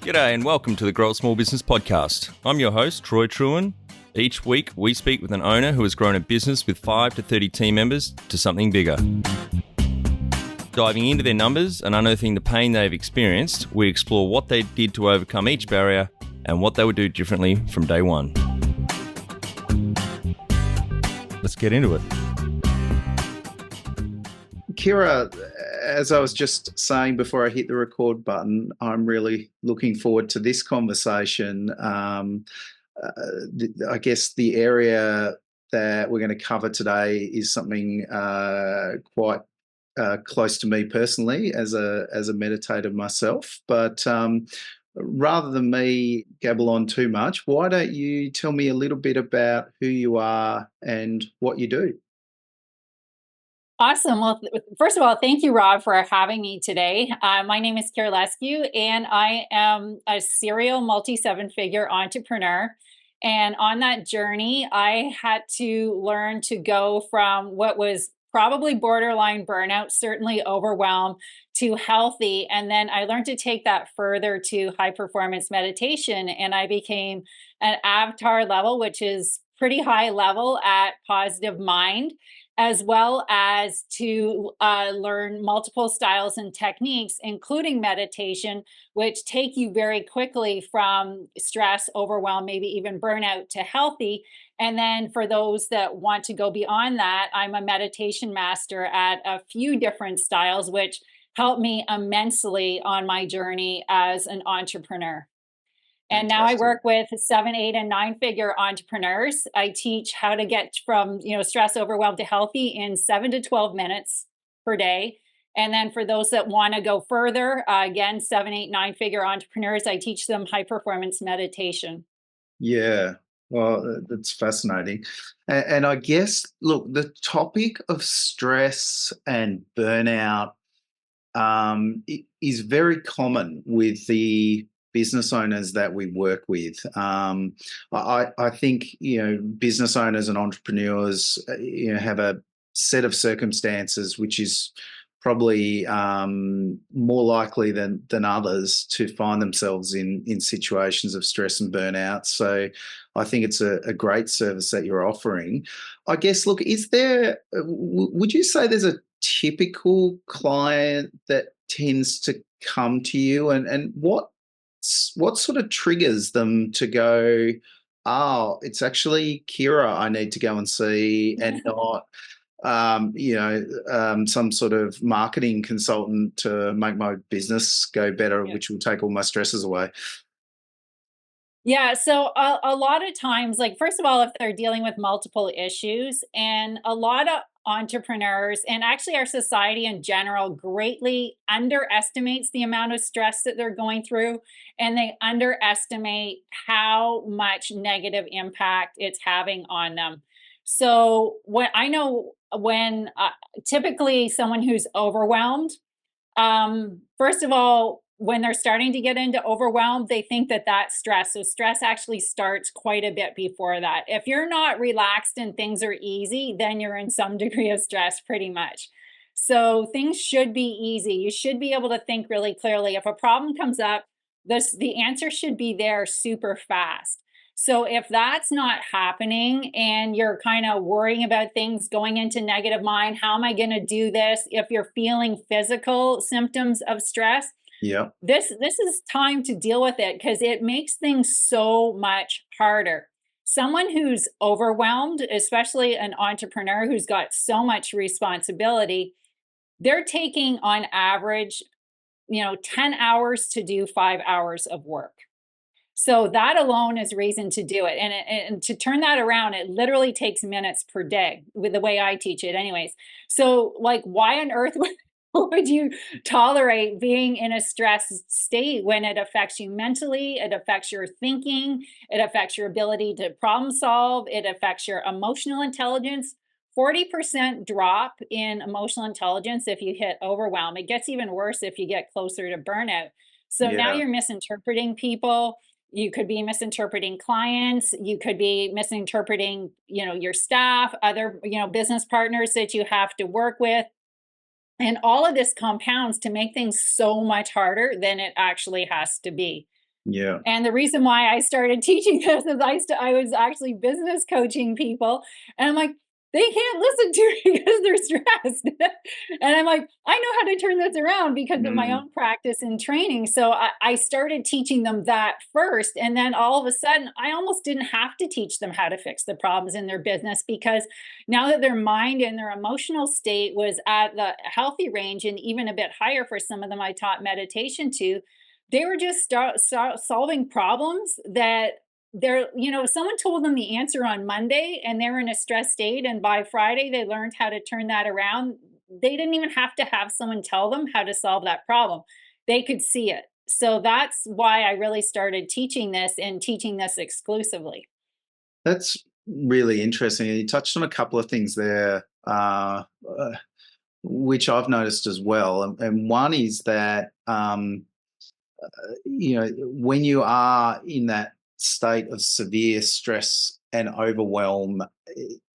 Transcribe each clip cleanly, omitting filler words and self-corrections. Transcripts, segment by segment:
G'day and welcome to the Grow a Small Business Podcast. I'm your host, Troy Truen. Each week, we speak with an owner who has grown a business with 5 to 30 team members to something bigger. Diving into their numbers and unearthing the pain they've experienced, we explore what they did to overcome each barrier and what they would do differently from day one. Let's get into it. Kira, as I was just saying before I hit the record button, I'm really looking forward to this conversation. I guess the area that we're going to cover today is something quite close to me personally as a meditator myself. But rather than me gabble on too much, why don't you tell me a little bit about who you are and what you do? Awesome. Well, first of all, thank you, Rob, for having me today. My name is Kira Leskew, and I am a serial multi-seven-figure entrepreneur. And on that journey, I had to learn to go from what was probably borderline burnout, certainly overwhelm, to healthy. And then I learned to take that further to high performance meditation. And I became an avatar level, which is pretty high level at Positive Mind, as well as to learn multiple styles and techniques, including meditation, which take you very quickly from stress, overwhelm, maybe even burnout to healthy. And then for those that want to go beyond that, I'm a meditation master at a few different styles, which helped me immensely on my journey as an entrepreneur. And now I work with 7, 8, and 9-figure entrepreneurs. I teach how to get from stress, overwhelmed to healthy in 7 to 12 minutes per day. And then for those that want to go further, again, 7, 8, 9-figure entrepreneurs, I teach them high performance meditation. Yeah, well, that's fascinating. And I guess, look, the topic of stress and burnout is very common with the business owners that we work with. I think business owners and entrepreneurs have a set of circumstances which is probably more likely than others to find themselves in situations of stress and burnout. So I think it's a great service that you're offering. I guess, look, would you say there's a typical client that tends to come to you, and what sort of triggers them to go, oh, it's actually Kira I need to go and see, and not some sort of marketing consultant to make my business go better, which will take all my stresses away? Yeah, so a lot of times, like, first of all, if they're dealing with multiple issues, and a lot of entrepreneurs and actually our society in general greatly underestimates the amount of stress that they're going through, and they underestimate how much negative impact it's having on them. So when typically someone who's overwhelmed, first of all, when they're starting to get into overwhelm, they think that that's stress. So stress actually starts quite a bit before that. If you're not relaxed and things are easy, then you're in some degree of stress pretty much. So things should be easy. You should be able to think really clearly. If a problem comes up, the answer should be there super fast. So if that's not happening and you're kind of worrying about things, going into negative mind, how am I going to do this? If you're feeling physical symptoms of stress, this is time to deal with it, because it makes things so much harder. Someone who's overwhelmed, especially an entrepreneur who's got so much responsibility, they're taking on average, 10 hours to do 5 hours of work. So that alone is reason to do it. And to turn that around, it literally takes minutes per day with the way I teach it anyways. So like, why on earth would you tolerate being in a stressed state when it affects you mentally? It affects your thinking. It affects your ability to problem solve. It affects your emotional intelligence. 40% drop in emotional intelligence if you hit overwhelm. It gets even worse if you get closer to burnout. So now you're misinterpreting people. You could be misinterpreting clients. You could be misinterpreting, your staff, other, business partners that you have to work with. And all of this compounds to make things so much harder than it actually has to be. Yeah. And the reason why I started teaching this is I was actually business coaching people, and I'm like, they can't listen to me because they're stressed. And I'm like, I know how to turn this around because of my Mm. own practice and training. So I started teaching them that first. And then all of a sudden, I almost didn't have to teach them how to fix the problems in their business, because now that their mind and their emotional state was at the healthy range and even a bit higher for some of them, I taught meditation to, they were just solving problems that someone told them the answer on Monday and they're in a stress state, and by Friday they learned how to turn that around. They didn't even have to have someone tell them how to solve that problem. They could see it. So that's why I really started teaching this and teaching this exclusively. That's really interesting. You touched on a couple of things there, which I've noticed as well. And one is that, when you are in that state of severe stress and overwhelm,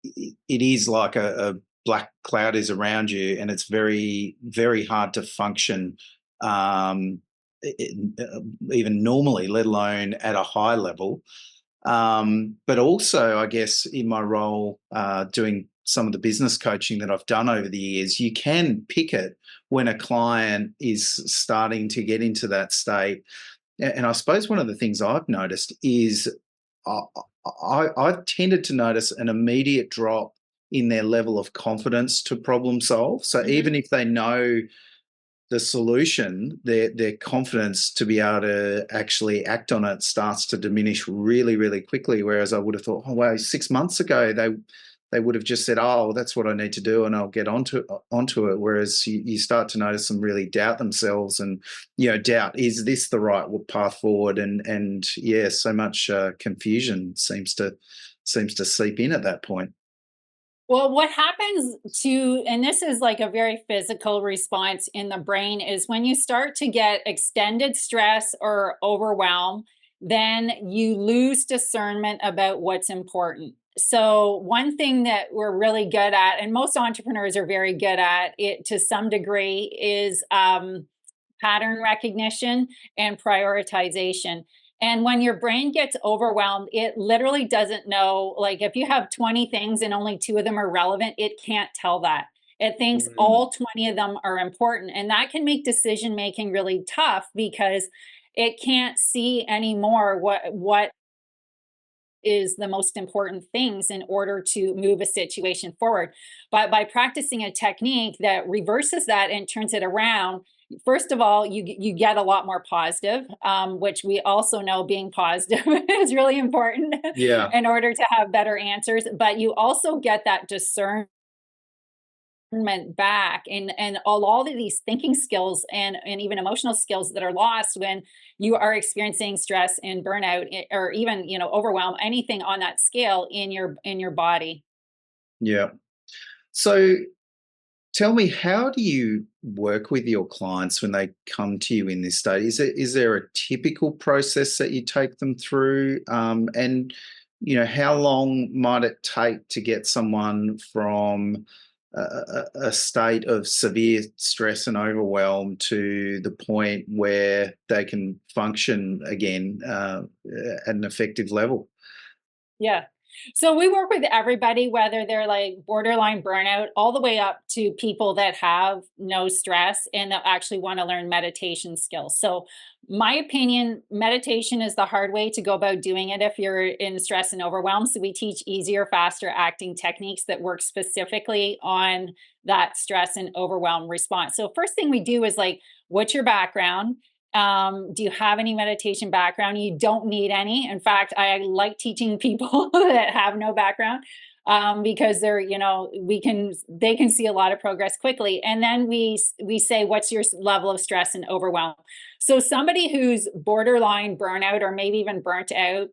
it is like a black cloud is around you, and it's very, very hard to function, um, even normally, let alone at a high level. But also, I guess, in my role doing some of the business coaching that I've done over the years, you can pick it when a client is starting to get into that state. And I suppose one of the things I've noticed is I, I've tended to notice an immediate drop in their level of confidence to problem solve. So Mhm. even if they know the solution, their confidence to be able to actually act on it starts to diminish really, really quickly. Whereas I would have thought, oh wow, 6 months ago they would have just said, oh, that's what I need to do, and I'll get onto it. Whereas you start to notice them really doubt themselves, and doubt, is this the right path forward? And yeah, so much confusion seems to seep in at that point. Well, what happens to, and this is like a very physical response in the brain, is when you start to get extended stress or overwhelm, then you lose discernment about what's important. So, one thing that we're really good at, and most entrepreneurs are very good at it to some degree, is pattern recognition and prioritization. And when your brain gets overwhelmed, it literally doesn't know. Like if you have 20 things and only two of them are relevant, it can't tell that. It thinks Mm. all 20 of them are important. And that can make decision making really tough because it can't see anymore what is the most important things in order to move a situation forward. But by practicing a technique that reverses that and turns it around, first of all, you get a lot more positive, which we also know being positive is really important Yeah. in order to have better answers. But you also get that discernment back, and all of these thinking skills and even emotional skills that are lost when you are experiencing stress and burnout, or even overwhelm, anything on that scale in your body. Yeah. So tell me, how do you work with your clients when they come to you in this state? Is there a typical process that you take them through? And how long might it take to get someone from a state of severe stress and overwhelm to the point where they can function again at an effective level? Yeah. So we work with everybody, whether they're like borderline burnout, all the way up to people that have no stress and that actually want to learn meditation skills. So, my opinion, meditation is the hard way to go about doing it if you're in stress and overwhelm. So, we teach easier, faster acting techniques that work specifically on that stress and overwhelm response. So, first thing we do is like, what's your background? Do you have any meditation background? You don't need any. In fact, I like teaching people that have no background, because they can see a lot of progress quickly. And then we say, what's your level of stress and overwhelm? So somebody who's borderline burnout or maybe even burnt out,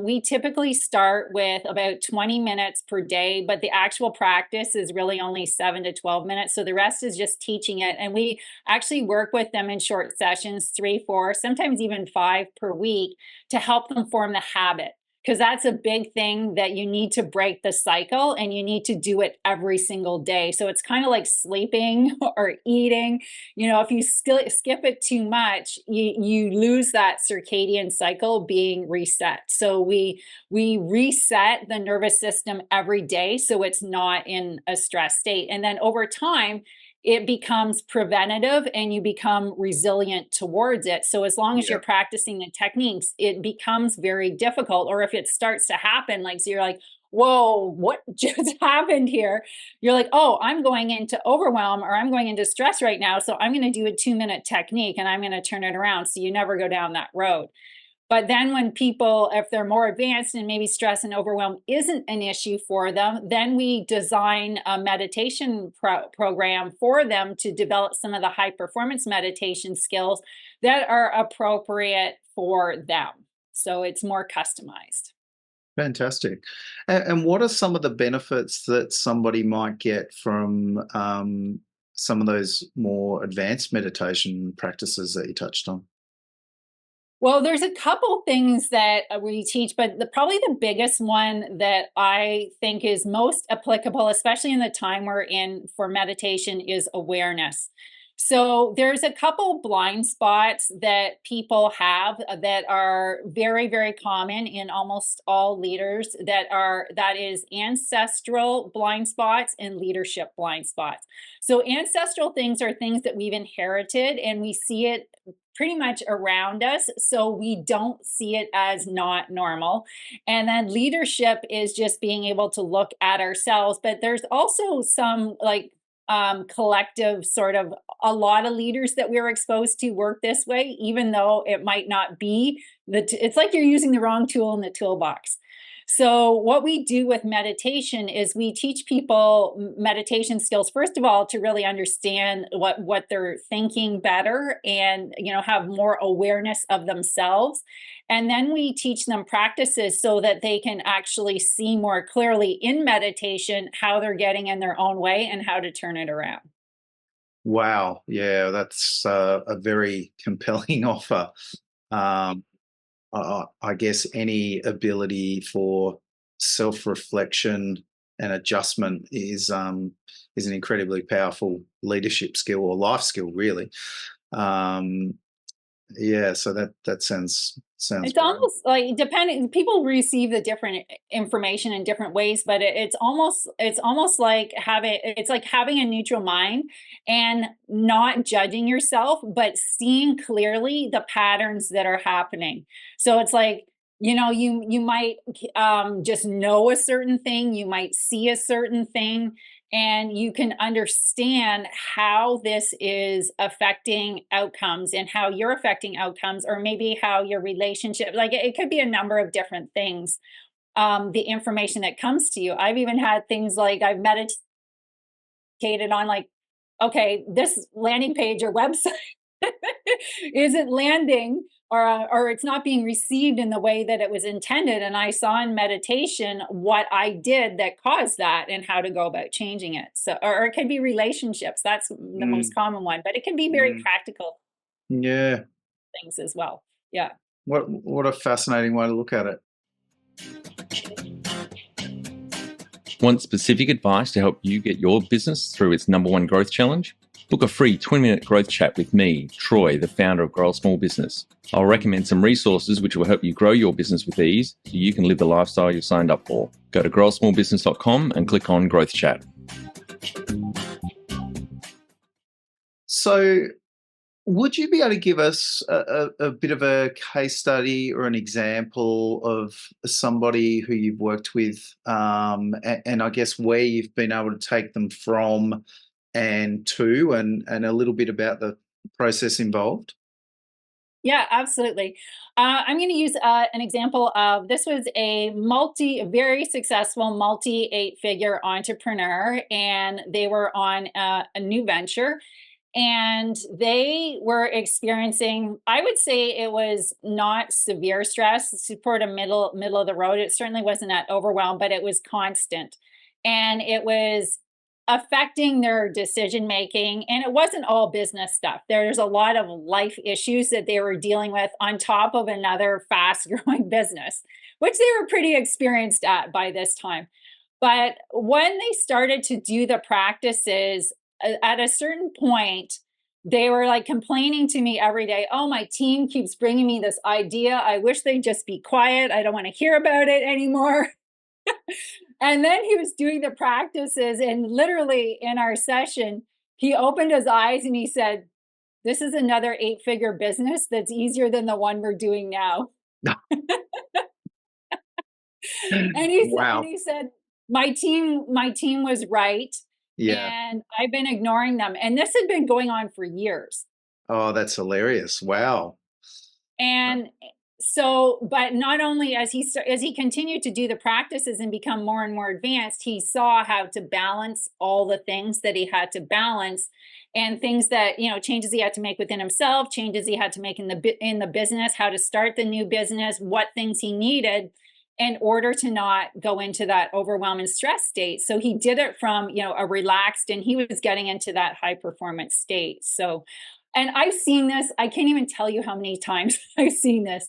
we typically start with about 20 minutes per day, but the actual practice is really only 7 to 12 minutes. So the rest is just teaching it. And we actually work with them in short sessions, 3, 4, sometimes even 5 per week, to help them form the habit. because that's a big thing that you need to break the cycle, and you need to do it every single day. So it's kind of like sleeping or eating. If you skip it too much, you lose that circadian cycle being reset. So we reset the nervous system every day so it's not in a stress state. And then over time, it becomes preventative and you become resilient towards it. So as long as Yeah. you're practicing the techniques, it becomes very difficult. Or if it starts to happen, like, so you're like, whoa, what just happened here? You're like, oh, I'm going into overwhelm or I'm going into stress right now. So I'm going to do a 2-minute technique and I'm going to turn it around. So you never go down that road. But then when people, if they're more advanced and maybe stress and overwhelm isn't an issue for them, then we design a meditation program for them to develop some of the high performance meditation skills that are appropriate for them. So it's more customized. Fantastic. And what are some of the benefits that somebody might get from some of those more advanced meditation practices that you touched on? Well, there's a couple things that we teach, but probably the biggest one that I think is most applicable, especially in the time we're in for meditation, is awareness. So there's a couple blind spots that people have that are very, very common in almost all leaders, that is ancestral blind spots and leadership blind spots. So ancestral things are things that we've inherited and we see it pretty much around us, so we don't see it as not normal. And then leadership is just being able to look at ourselves, but there's also some like collective sort of, a lot of leaders that we're exposed to work this way, even though it might not be it's like you're using the wrong tool in the toolbox. So what we do with meditation is we teach people meditation skills, first of all, to really understand what they're thinking better and have more awareness of themselves. And then we teach them practices so that they can actually see more clearly in meditation how they're getting in their own way and how to turn it around. Wow. Yeah, that's a very compelling offer. Um, I guess any ability for self-reflection and adjustment is an incredibly powerful leadership skill or life skill, really. Um, yeah, so that sounds It's great. almost like, depending, people receive the different information in different ways, but it's almost like having a neutral mind and not judging yourself, but seeing clearly the patterns that are happening. So it's like, you might just know a certain thing, you might see a certain thing, and you can understand how this is affecting outcomes and how you're affecting outcomes, or maybe how your relationship, like it could be a number of different things. The information that comes to you, I've even had things like, I've meditated on, like, okay, this landing page or website isn't landing, or it's not being received in the way that it was intended, and I saw in meditation what I did that caused that and how to go about changing it. So, or it could be relationships, that's the most Mm, common one, but it can be very mm, practical yeah. things as well. Yeah. What a fascinating way to look at it. Want specific advice to help you get your business through its #1 growth challenge? Book a free 20-minute growth chat with me, Troy, the founder of Grow a Small Business. I'll recommend some resources which will help you grow your business with ease so you can live the lifestyle you've signed up for. Go to growasmallbusiness.com and click on Growth Chat. So, would you be able to give us a bit of a case study or an example of somebody who you've worked with, and I guess where you've been able to take them from and to, and a little bit about the process involved? Yeah, absolutely. I'm going to use an example of, this was a very successful multi 8-figure entrepreneur, and they were on a new venture, and they were experiencing, I would say it was not severe stress, sort of middle of the road. It certainly wasn't at overwhelm, but it was constant, and it was affecting their decision making. And it wasn't all business stuff. There's a lot of life issues that they were dealing with on top of another fast growing business, which they were pretty experienced at by this time. But when they started to do the practices, at a certain point, they were like complaining to me every day, oh, my team keeps bringing me this idea. I wish they'd just be quiet. I don't want to hear about it anymore. And then he was doing the practices, and literally in our session, he opened his eyes and he said, this is another 8-figure business that's easier than the one we're doing now. And Wow. he said, my team was right. Yeah. And I've been ignoring them. And this had been going on for years. Oh, that's hilarious. Wow. And so, but not only as he continued to do the practices and become more and more advanced, he saw how to balance all the things that he had to balance, and things that, changes he had to make within himself, changes he had to make in the business, how to start the new business, what things he needed in order to not go into that overwhelming stress state. So he did it from, a relaxed, and he was getting into that high performance state. So, and I've seen this, I can't even tell you how many times I've seen this,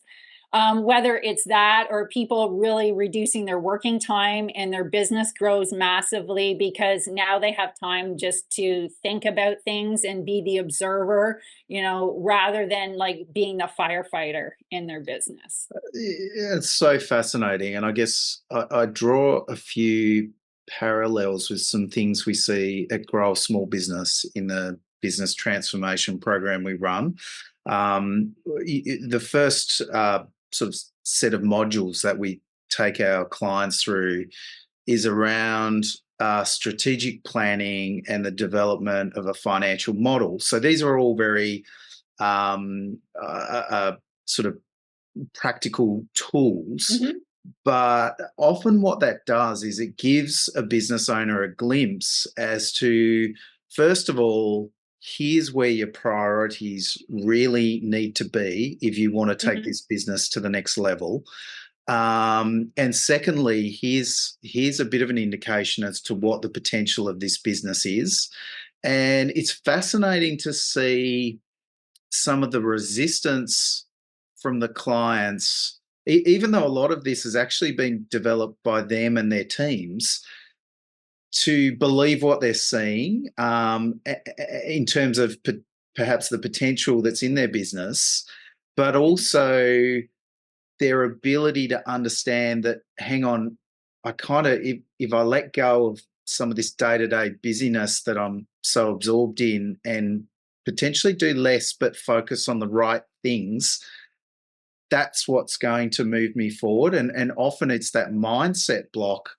whether it's that or people really reducing their working time and their business grows massively because now they have time just to think about things and be the observer, rather than like being the firefighter in their business. It's so fascinating. And I guess I draw a few parallels with some things we see at Grow a Small Business in the business transformation program we run. The first sort of set of modules that we take our clients through is around strategic planning and the development of a financial model. So these are all very sort of practical tools. Mm-hmm. But often what that does is it gives a business owner a glimpse as to, first of all, here's where your priorities really need to be if you want to take this business to the next level. And secondly, here's a bit of an indication as to what the potential of this business is. And it's fascinating to see some of the resistance from the clients, even though a lot of this has actually been developed by them and their teams, to believe what they're seeing in terms of perhaps the potential that's in their business, but also their ability to understand that, hang on, I kind of, if I let go of some of this day-to-day busyness that I'm so absorbed in and potentially do less but focus on the right things, that's what's going to move me forward. And often it's that mindset block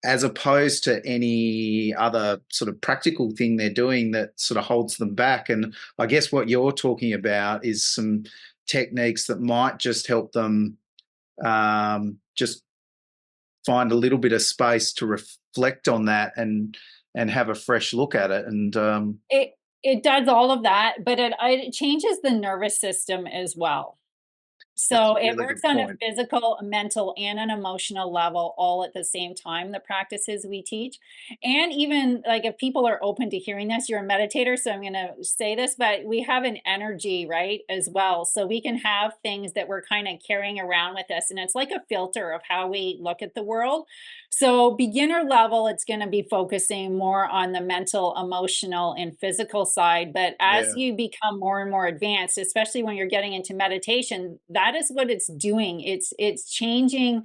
as opposed to any other sort of practical thing they're doing that sort of holds them back. And I guess what you're talking about is some techniques that might just help them just find a little bit of space to reflect on that and have a fresh look at it. And it does all of that, but it changes the nervous system as well. So it works on a physical, a mental, and an emotional level all at the same time, the practices we teach. And even like if people are open to hearing this, you're a meditator, so I'm going to say this, but we have an energy, right, as well. So we can have things that we're kind of carrying around with us, and it's like a filter of how we look at the world. So beginner level, it's going to be focusing more on the mental, emotional, and physical side. But as you become more and more advanced, especially when you're getting into meditation, that is what it's doing. It's changing,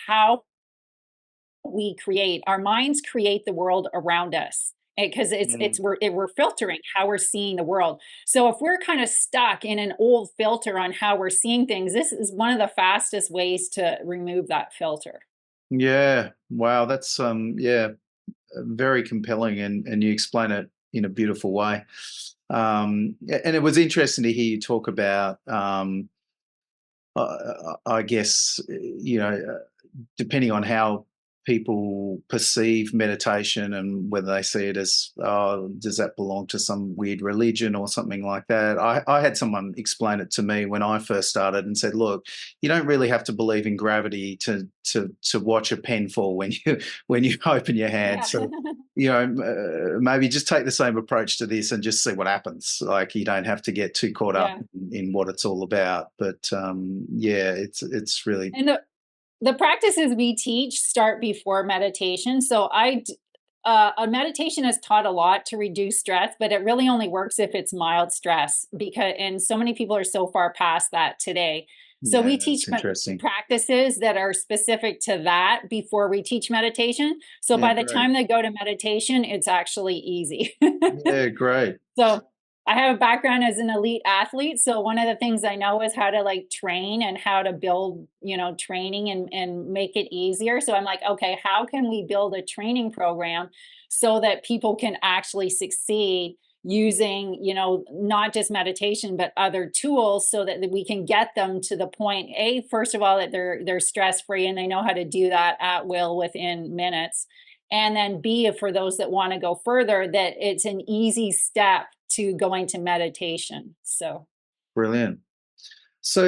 how we create. Our minds create the world around us because we're filtering how we're seeing the world. So if we're kind of stuck in an old filter on how we're seeing things, this is one of the fastest ways to remove that filter. Yeah. Wow. That's very compelling, and you explain it in a beautiful way. And it was interesting to hear you talk about I guess, depending on how people perceive meditation and whether they see it as, oh, does that belong to some weird religion or something like that. I had someone explain it to me when I first started and said, look, you don't really have to believe in gravity to watch a pen fall when you open your hand. Yeah. So, maybe just take the same approach to this and just see what happens. Like, you don't have to get too caught up in what it's all about. But it's really. And the practices we teach start before meditation. So a meditation is taught a lot to reduce stress, but it really only works if it's mild stress, and so many people are so far past that today. So we teach practices that are specific to that before we teach meditation. So by the time they go to meditation, it's actually easy. Yeah, great. So I have a background as an elite athlete. So one of the things I know is how to train and how to build, training and make it easier. So I'm like, okay, how can we build a training program so that people can actually succeed using, not just meditation, but other tools so that we can get them to the point, first of all, that they're stress-free and they know how to do that at will within minutes. And then B, for those that want to go further, that it's an easy step to going to meditation. So brilliant. So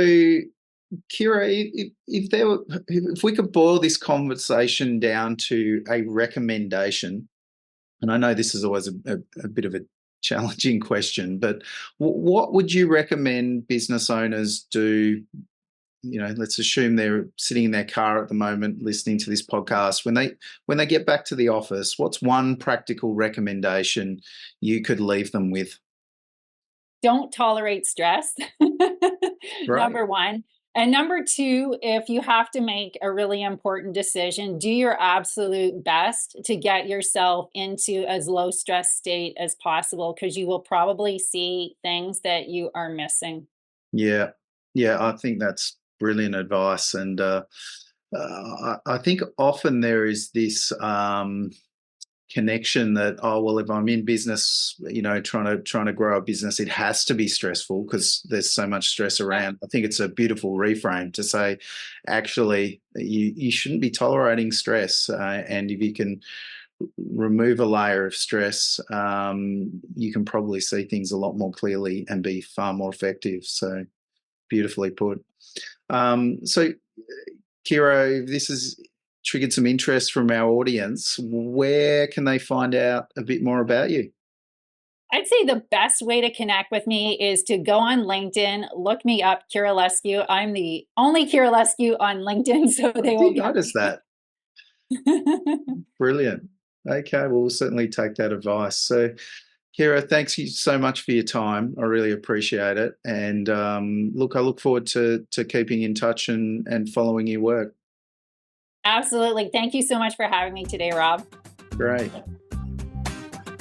Kira, if we could boil this conversation down to a recommendation, and I know this is always a bit of a challenging question, but what would you recommend business owners do? Let's assume they're sitting in their car at the moment listening to this podcast. When they get back to the office, what's one practical recommendation you could leave them with? Don't tolerate stress. Number one. And number two, if you have to make a really important decision, do your absolute best to get yourself into as low stress state as possible, because you will probably see things that you are missing. Yeah, I think that's brilliant advice. And I think often there is this connection that, oh, well, if I'm in business, trying to grow a business, it has to be stressful because there's so much stress around. I think it's a beautiful reframe to say, actually, you shouldn't be tolerating stress. And if you can remove a layer of stress, you can probably see things a lot more clearly and be far more effective. So beautifully put. So Kira, this has triggered some interest from our audience. Where can they find out a bit more about you? I'd say the best way to connect with me is to go on LinkedIn, look me up, Kira Leskew. I'm the only Kira Leskew on LinkedIn, so they will notice that. Brilliant. Okay, well, we'll certainly take that advice. So, Kira, thanks you so much for your time. I really appreciate it. And I look forward to keeping in touch and following your work. Absolutely. Thank you so much for having me today, Rob. Great.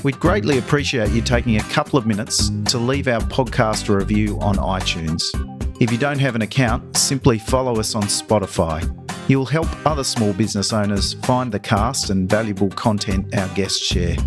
We'd greatly appreciate you taking a couple of minutes to leave our podcast a review on iTunes. If you don't have an account, simply follow us on Spotify. You'll help other small business owners find the cast and valuable content our guests share.